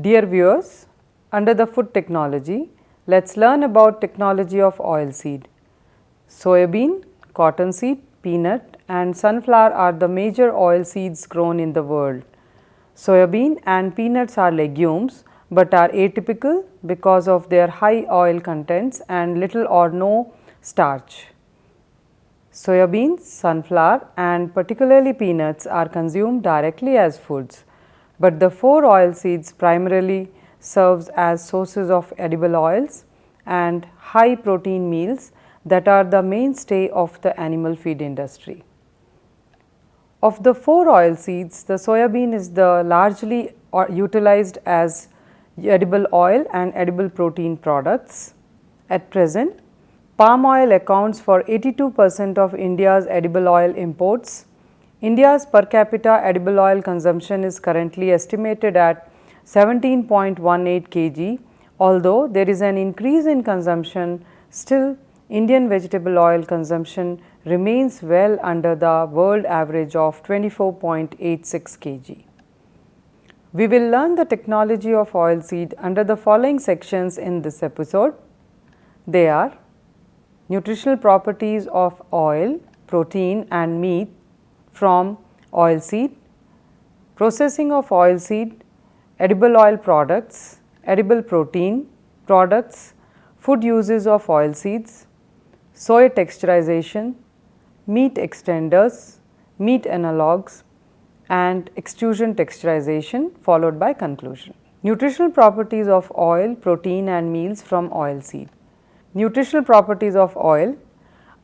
Dear viewers, under the food technology, let's learn about technology of oilseed. Soybean, cottonseed, peanut and sunflower are the major oilseeds grown in the world. Soybean and peanuts are legumes, but are atypical because of their high oil contents and little or no starch. Soybeans, sunflower and particularly peanuts are consumed directly as foods, but the four oilseeds primarily serves as sources of edible oils and high protein meals that are the mainstay of the animal feed industry. Of the four oilseeds, the soybean is the largely utilized as edible oil and edible protein products. At present, palm oil accounts for 82% of India's edible oil imports. India's per capita edible oil consumption is currently estimated at 17.18 kg. Although there is an increase in consumption, still Indian vegetable oil consumption remains well under the world average of 24.86 kg. We will learn the technology of oilseed under the following sections in this episode. They are nutritional properties of oil, protein and meat from oilseed, processing of oilseed, edible oil products, edible protein products, food uses of oilseeds, soy texturization, meat extenders, meat analogues and extrusion texturization, followed by conclusion. Nutritional properties of oil, protein and meals from oilseed. Nutritional properties of oil: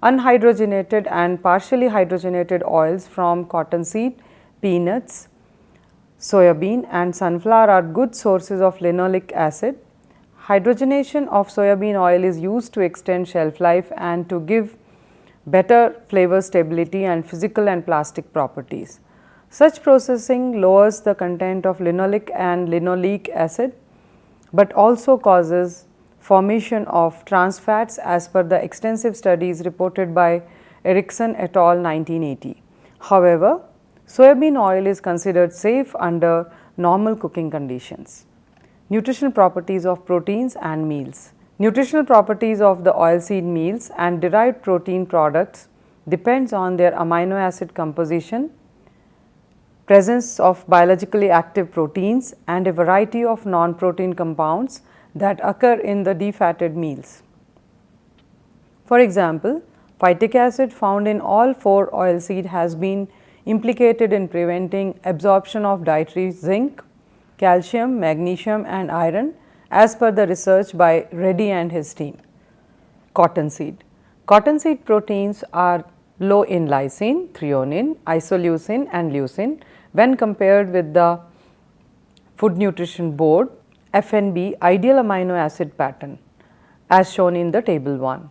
unhydrogenated and partially hydrogenated oils from cottonseed, peanuts, soybean and sunflower are good sources of linoleic acid. Hydrogenation of soybean oil is used to extend shelf life and to give better flavor stability and physical and plastic properties. Such processing lowers the content of linoleic and linoleic acid, but also causes formation of trans fats as per the extensive studies reported by Erickson et al. 1980. However, soybean oil is considered safe under normal cooking conditions. Nutritional properties of proteins and meals. Nutritional properties of the oilseed meals and derived protein products depends on their amino acid composition, presence of biologically active proteins and a variety of non-protein compounds that occur in the defatted meals. For example, phytic acid found in all four oilseed has been implicated in preventing absorption of dietary zinc, calcium, magnesium and iron as per the research by Reddy and his team. Cottonseed. Cottonseed proteins are low in lysine, threonine, isoleucine and leucine when compared with the Food Nutrition Board FNB ideal amino acid pattern as shown in the table 1.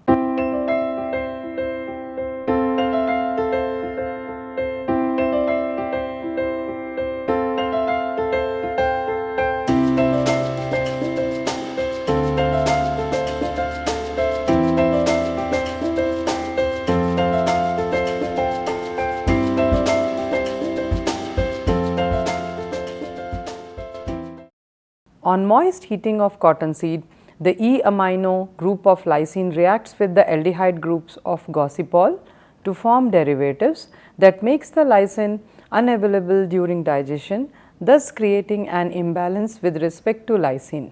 On moist heating of cottonseed, the E-amino group of lysine reacts with the aldehyde groups of gossypol to form derivatives that makes the lysine unavailable during digestion, thus creating an imbalance with respect to lysine,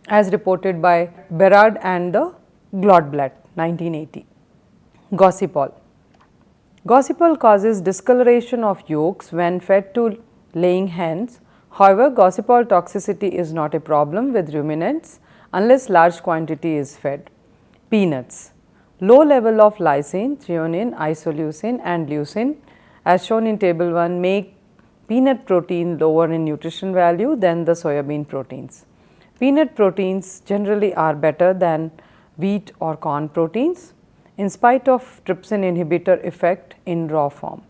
as reported by Berard and the Glodblatt 1980. Gossypol. Gossypol causes discoloration of yolks when fed to laying hens. However, gossypol toxicity is not a problem with ruminants unless large quantity is fed. Peanuts. Low level of lysine, threonine, isoleucine and leucine as shown in table 1 make peanut protein lower in nutrition value than the soybean proteins. Peanut proteins generally are better than wheat or corn proteins in spite of trypsin inhibitor effect in raw form.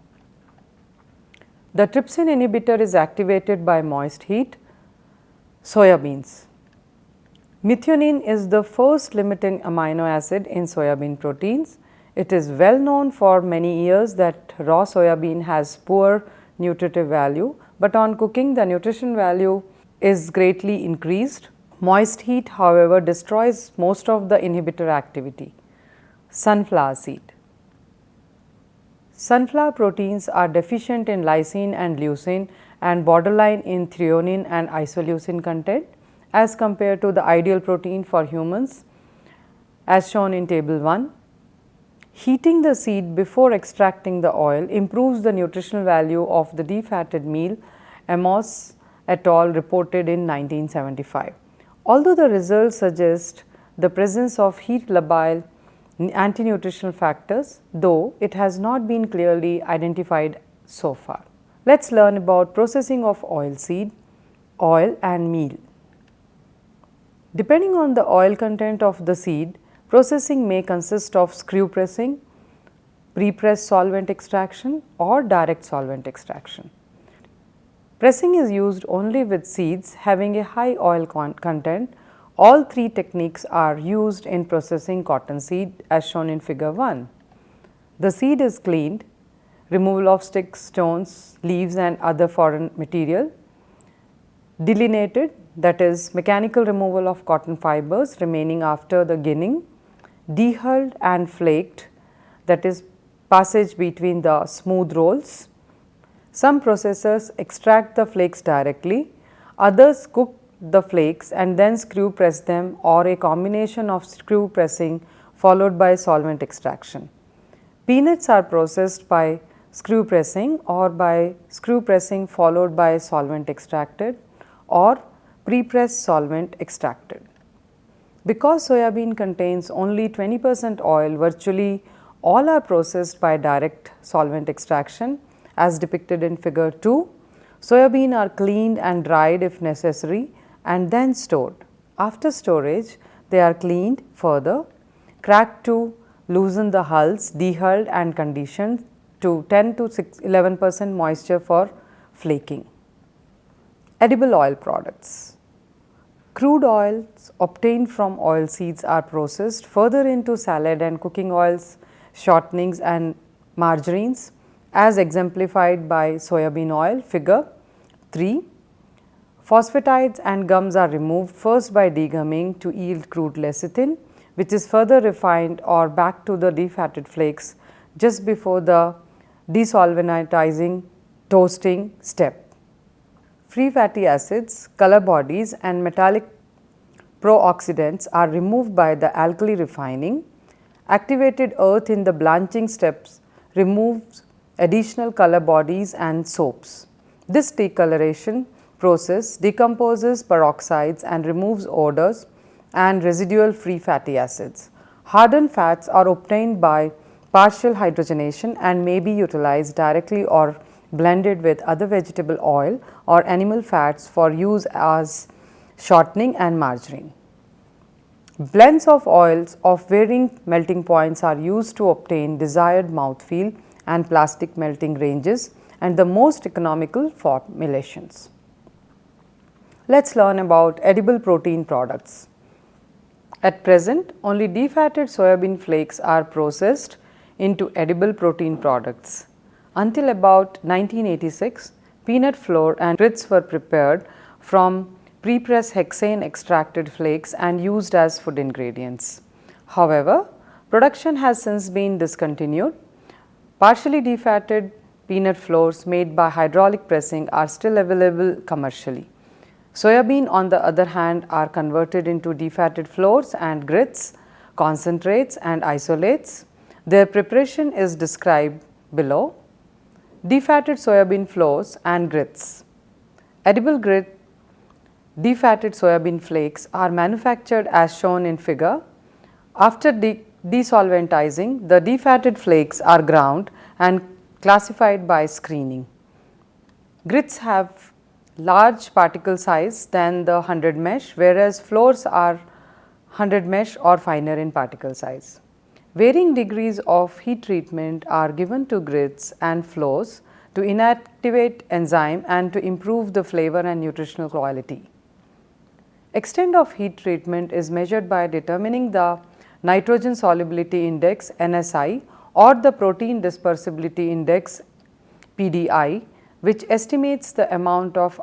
The trypsin inhibitor is activated by moist heat. Soybeans. Methionine is the first limiting amino acid in soybean proteins. It is well known for many years that raw soybean has poor nutritive value, but on cooking the nutrition value is greatly increased. Moist heat, however, destroys most of the inhibitor activity. Sunflower seed. Sunflower proteins are deficient in lysine and leucine and borderline in threonine and isoleucine content as compared to the ideal protein for humans as shown in table 1. Heating the seed before extracting the oil improves the nutritional value of the defatted meal, Amos et al. Reported in 1975. Although the results suggest the presence of heat labile anti-nutritional factors, though it has not been clearly identified so far. Let us learn about processing of oilseed, oil and meal. Depending on the oil content of the seed, processing may consist of screw pressing, pre-press solvent extraction or direct solvent extraction. Pressing is used only with seeds having a high oil content. All three techniques are used in processing cottonseed as shown in figure 1. The seed is cleaned, removal of sticks, stones, leaves and other foreign material, delineated, that is mechanical removal of cotton fibers remaining after the ginning, dehulled and flaked, that is passage between the smooth rolls. Some processors extract the flakes directly, others cook the flakes and then screw press them or a combination of screw pressing followed by solvent extraction. Peanuts are processed by screw pressing or by screw pressing followed by solvent extracted or pre-pressed solvent extracted. Because soybean contains only 20% oil, virtually all are processed by direct solvent extraction as depicted in figure 2. Soybean are cleaned and dried if necessary and then stored. After storage, they are cleaned further, cracked to loosen the hulls, dehulled and conditioned to 10 to 11% moisture for flaking. Edible oil products. Crude oils obtained from oilseeds are processed further into salad and cooking oils, shortenings and margarines as exemplified by soybean oil, figure 3. Phosphatides and gums are removed first by degumming to yield crude lecithin, which is further refined or back to the defatted flakes just before the desolventizing toasting step. Free fatty acids, color bodies and metallic pro-oxidants are removed by the alkali refining. Activated earth in the blanching steps removes additional color bodies and soaps. This decoloration process decomposes peroxides and removes odors and residual free fatty acids. Hardened fats are obtained by partial hydrogenation and may be utilized directly or blended with other vegetable oil or animal fats for use as shortening and margarine. Blends of oils of varying melting points are used to obtain desired mouthfeel and plastic melting ranges and the most economical formulations. Let us learn about edible protein products. At present, only defatted soybean flakes are processed into edible protein products. Until about 1986, peanut flour and grits were prepared from pre-pressed hexane extracted flakes and used as food ingredients. However, production has since been discontinued. Partially defatted peanut flours made by hydraulic pressing are still available commercially. Soybean, on the other hand, are converted into defatted flours and grits, concentrates and isolates. Their preparation is described below. Defatted soybean flours and grits. Edible grit defatted soybean flakes are manufactured as shown in figure. After desolventizing, the defatted flakes are ground and classified by screening. Grits have large particle size than the 100 mesh, whereas flours are 100 mesh or finer in particle size. Varying degrees of heat treatment are given to grits and flours to inactivate enzyme and to improve the flavor and nutritional quality. Extent of heat treatment is measured by determining the nitrogen solubility index NSI or the protein dispersibility index PDI, which estimates the amount of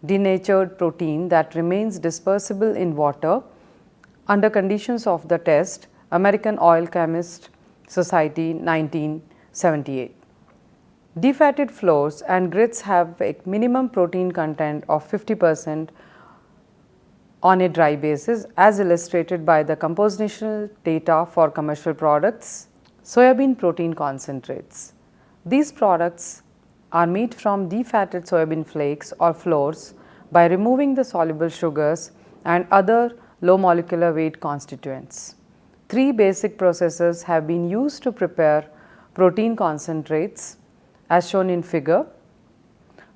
denatured protein that remains dispersible in water under conditions of the test, American Oil Chemist Society 1978. Defatted flours and grits have a minimum protein content of 50% on a dry basis, as illustrated by the compositional data for commercial products. Soybean protein concentrates. These products are made from defatted soybean flakes or flours by removing the soluble sugars and other low molecular weight constituents. Three basic processes have been used to prepare protein concentrates as shown in figure.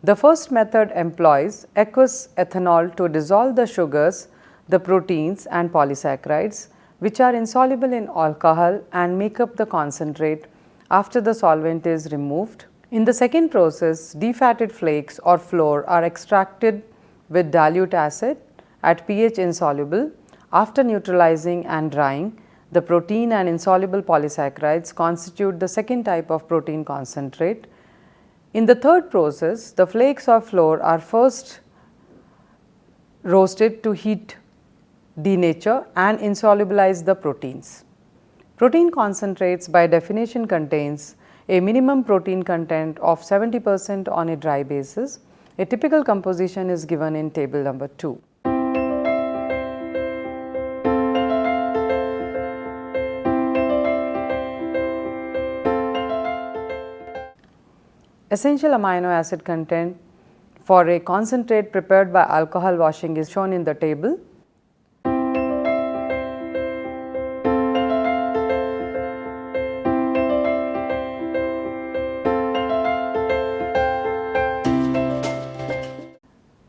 The first method employs aqueous ethanol to dissolve the sugars, the proteins and polysaccharides which are insoluble in alcohol and make up the concentrate after the solvent is removed. In the second process, defatted flakes or flour are extracted with dilute acid at pH insoluble. After neutralizing and drying, the protein and insoluble polysaccharides constitute the second type of protein concentrate. In the third process, the flakes or flour are first roasted to heat denature and insolubilize the proteins. Protein concentrates by definition contains a minimum protein content of 70% on a dry basis. A typical composition is given in table number 2. Essential amino acid content for a concentrate prepared by alcohol washing is shown in the table.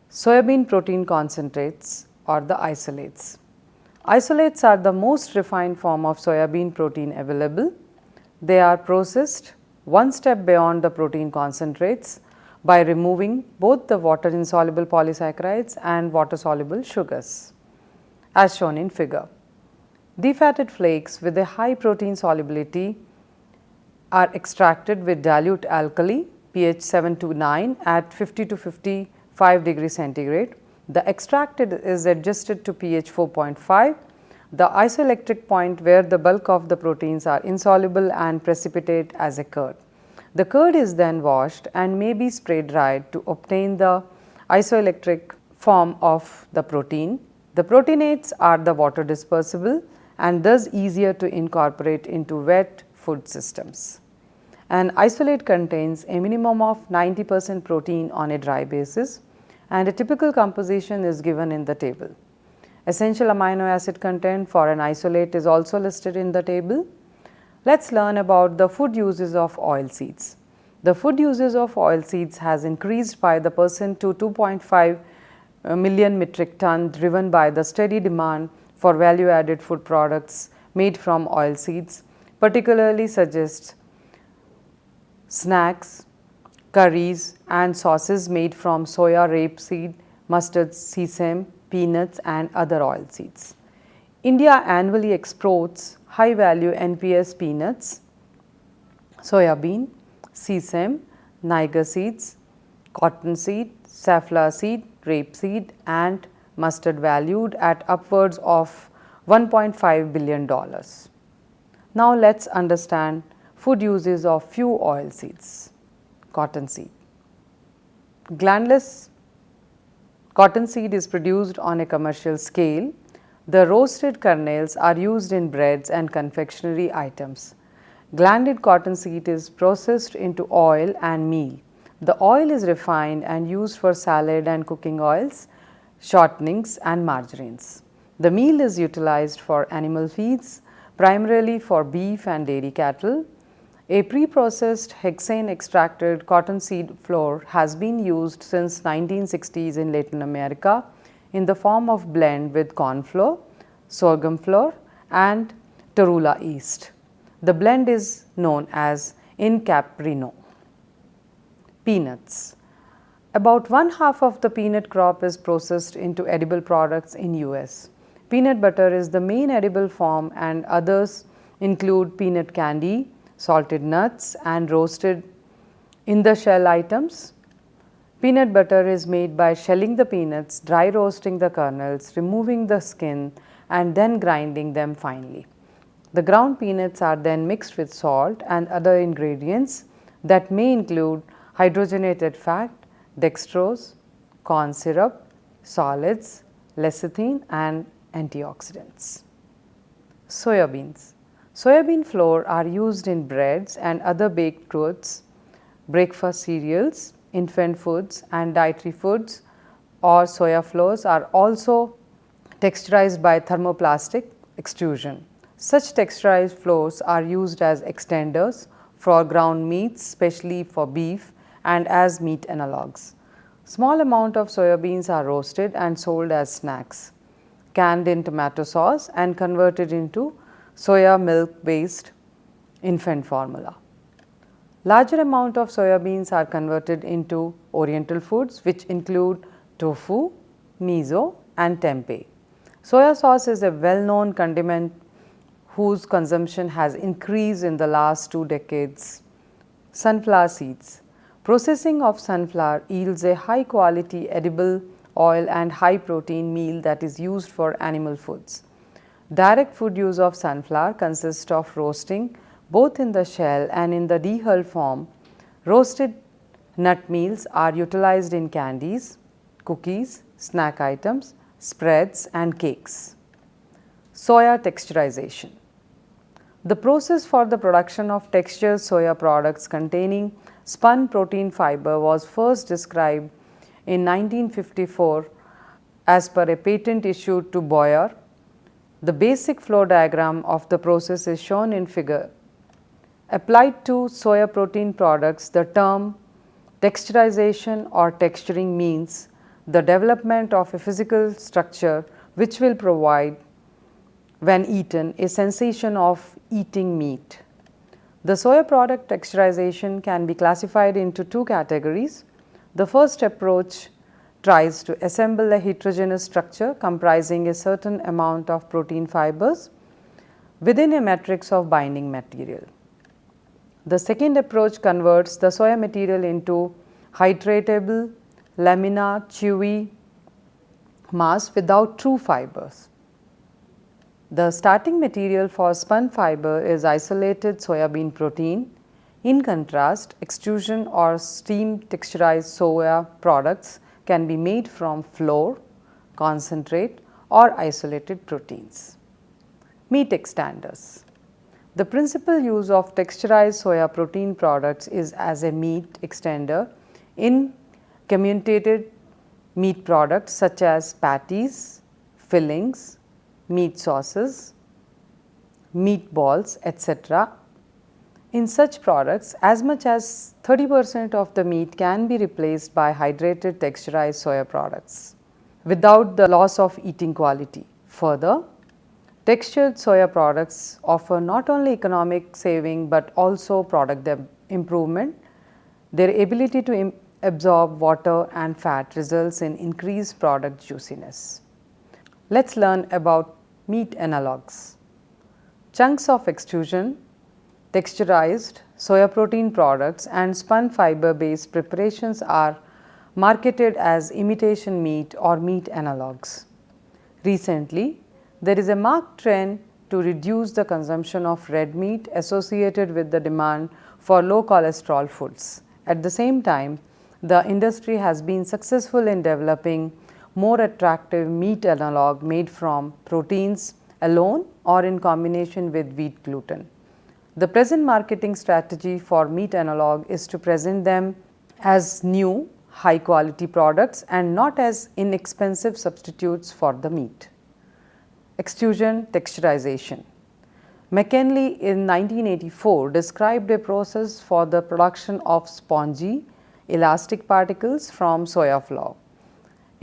Soybean protein concentrates or the isolates. Isolates are the most refined form of soybean protein available. They are processed one step beyond the protein concentrates by removing both the water insoluble polysaccharides and water soluble sugars, as shown in figure. Defatted flakes with a high protein solubility are extracted with dilute alkali pH 7 to 9 at 50 to 55 degrees centigrade. The extracted is adjusted to pH 4.5. The isoelectric point where the bulk of the proteins are insoluble and precipitate as a curd. The curd is then washed and may be spray dried to obtain the isoelectric form of the protein. The proteinates are the water dispersible and thus easier to incorporate into wet food systems. An isolate contains a minimum of 90% protein on a dry basis, and a typical composition is given in the table. Essential amino acid content for an isolate is also listed in the table. Let's learn about the food uses of oilseeds. The food uses of oilseeds has increased by the percent to 2.5 million metric ton, driven by the steady demand for value added food products made from oilseeds, particularly suggests snacks, curries and sauces made from soya, rapeseed, mustard, sesame, peanuts and other oilseeds. India annually exports high value NPS peanuts, soya bean, sesame, niger seeds, cottonseed, safflower seed, rapeseed and mustard valued at upwards of $1.5 billion. Now let's understand food uses of few oilseeds. Cottonseed. Glandless cottonseed is produced on a commercial scale. The roasted kernels are used in breads and confectionery items. Glanded cottonseed is processed into oil and meal. The oil is refined and used for salad and cooking oils, shortenings and margarines. The meal is utilized for animal feeds, primarily for beef and dairy cattle. A pre-processed hexane extracted cottonseed flour has been used since 1960s in Latin America in the form of blend with corn flour, sorghum flour and torula yeast. The blend is known as incaprino. Peanuts. About one half of the peanut crop is processed into edible products in US. Peanut butter is the main edible form and others include peanut candy, salted nuts and roasted in the shell items. Peanut butter is made by shelling the peanuts, dry roasting the kernels, removing the skin, and then grinding them finely. The ground peanuts are then mixed with salt and other ingredients that may include hydrogenated fat, dextrose, corn syrup, solids, lecithin, and antioxidants. Soya beans. Soybean flour are used in breads and other baked goods, breakfast cereals, infant foods, and dietary foods, or soya flours are also texturized by thermoplastic extrusion. Such texturized flours are used as extenders for ground meats, especially for beef, and as meat analogues. Small amount of soya beans are roasted and sold as snacks, canned in tomato sauce and converted into soya milk based infant formula. Larger amount of soya beans are converted into oriental foods which include tofu, miso, and tempeh. Soya sauce is a well known condiment whose consumption has increased in the last 2 decades. Sunflower seeds. Processing of sunflower yields a high quality edible oil and high protein meal that is used for animal foods. Direct food use of sunflower consists of roasting both in the shell and in the dehulled form. Roasted nut meals are utilized in candies, cookies, snack items, spreads, and cakes. Soya texturization. The process for the production of textured soya products containing spun protein fiber was first described in 1954 as per a patent issued to Boyer. The basic flow diagram of the process is shown in figure. Applied to soya protein products, the term texturization or texturing means the development of a physical structure which will provide, when eaten, a sensation of eating meat. The soya product texturization can be classified into 2 categories. The first approach tries to assemble a heterogeneous structure comprising a certain amount of protein fibers within a matrix of binding material. The second approach converts the soya material into hydratable, laminar, chewy mass without true fibers. The starting material for spun fiber is isolated soybean protein. In contrast, extrusion or steam texturized soya products can be made from flour, concentrate, or isolated proteins. Meat extenders. The principal use of texturized soya protein products is as a meat extender in commutated meat products such as patties, fillings, meat sauces, meatballs, etc. In such products, as much as 30% of the meat can be replaced by hydrated texturized soya products without the loss of eating quality. Further, textured soya products offer not only economic saving but also product improvement. Their ability to absorb water and fat results in increased product juiciness. Let us learn about meat analogues. Chunks of extrusion, texturized soya protein products and spun fiber based preparations are marketed as imitation meat or meat analogues. Recently, there is a marked trend to reduce the consumption of red meat associated with the demand for low cholesterol foods. At the same time, the industry has been successful in developing more attractive meat analog made from proteins alone or in combination with wheat gluten. The present marketing strategy for meat analog is to present them as new, high quality products and not as inexpensive substitutes for the meat. Extrusion texturization. McKinley in 1984 described a process for the production of spongy, elastic particles from soya flour.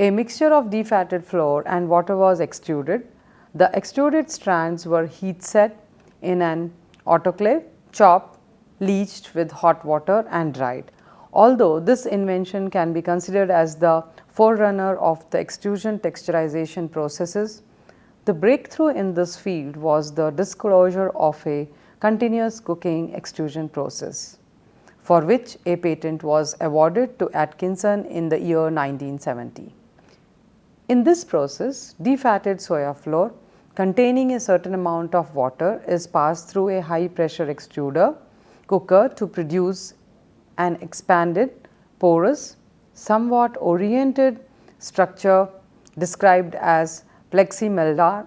A mixture of defatted flour and water was extruded. The extruded strands were heat set in an autoclave, chopped, leached with hot water and dried. Although this invention can be considered as the forerunner of the extrusion texturization processes, the breakthrough in this field was the disclosure of a continuous cooking extrusion process. for which a patent was awarded to Atkinson in the year 1970. In this process, defatted soya flour containing a certain amount of water is passed through a high pressure extruder cooker to produce an expanded, porous, somewhat oriented structure described as pleximellar.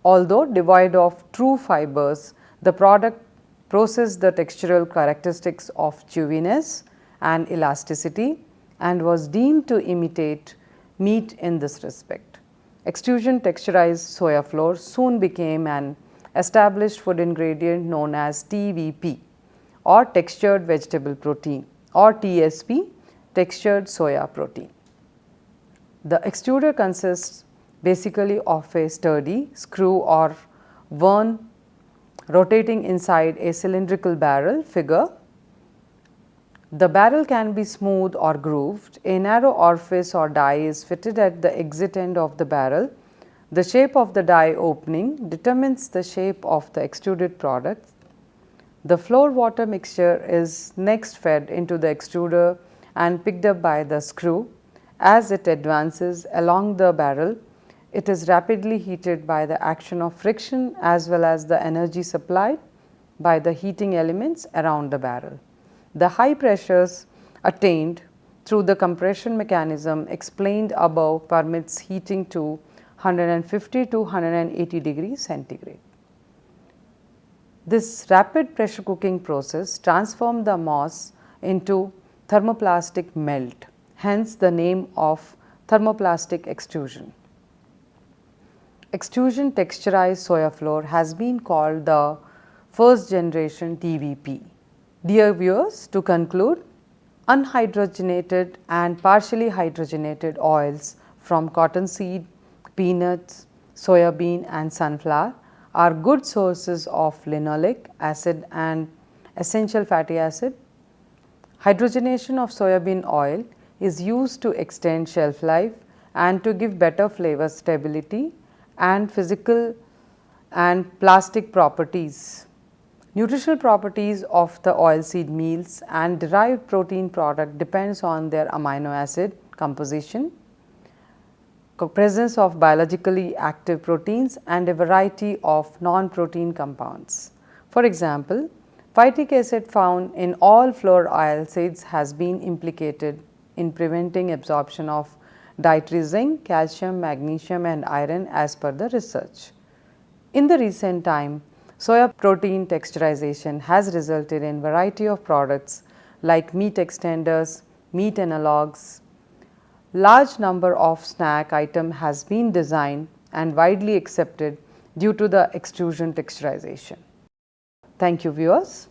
Although devoid of true fibers, the product possessed the textural characteristics of chewiness and elasticity and was deemed to imitate meat in this respect. Extrusion texturized soya flour soon became an established food ingredient known as TVP, or textured vegetable protein, or TSP, textured soya protein. The extruder consists basically of a sturdy screw or worm rotating inside a cylindrical barrel figure. The barrel can be smooth or grooved. A narrow orifice or die is fitted at the exit end of the barrel. The shape of the die opening determines the shape of the extruded product. The flour water mixture is next fed into the extruder and picked up by the screw. As it advances along the barrel, it is rapidly heated by the action of friction as well as the energy supplied by the heating elements around the barrel. The high pressures attained through the compression mechanism explained above permits heating to 150 to 180 degrees centigrade. This rapid pressure cooking process transformed the mass into thermoplastic melt, hence the name of thermoplastic extrusion. Extrusion texturized soya flour has been called the first generation TVP. Dear viewers, to conclude, unhydrogenated and partially hydrogenated oils from cottonseed, peanuts, soya bean and sunflower are good sources of linoleic acid and essential fatty acid. Hydrogenation of soybean oil is used to extend shelf life and to give better flavor stability and physical and plastic properties. Nutritional properties of the oilseed meals and derived protein product depends on their amino acid composition, presence of biologically active proteins and a variety of non-protein compounds. For example, phytic acid found in all flour oilseeds has been implicated in preventing absorption of dietary zinc, calcium, magnesium and iron as per the research. In the recent time, soya protein texturization has resulted in variety of products like meat extenders, meat analogs. Large number of snack item has been designed and widely accepted due to the extrusion texturization. Thank you viewers.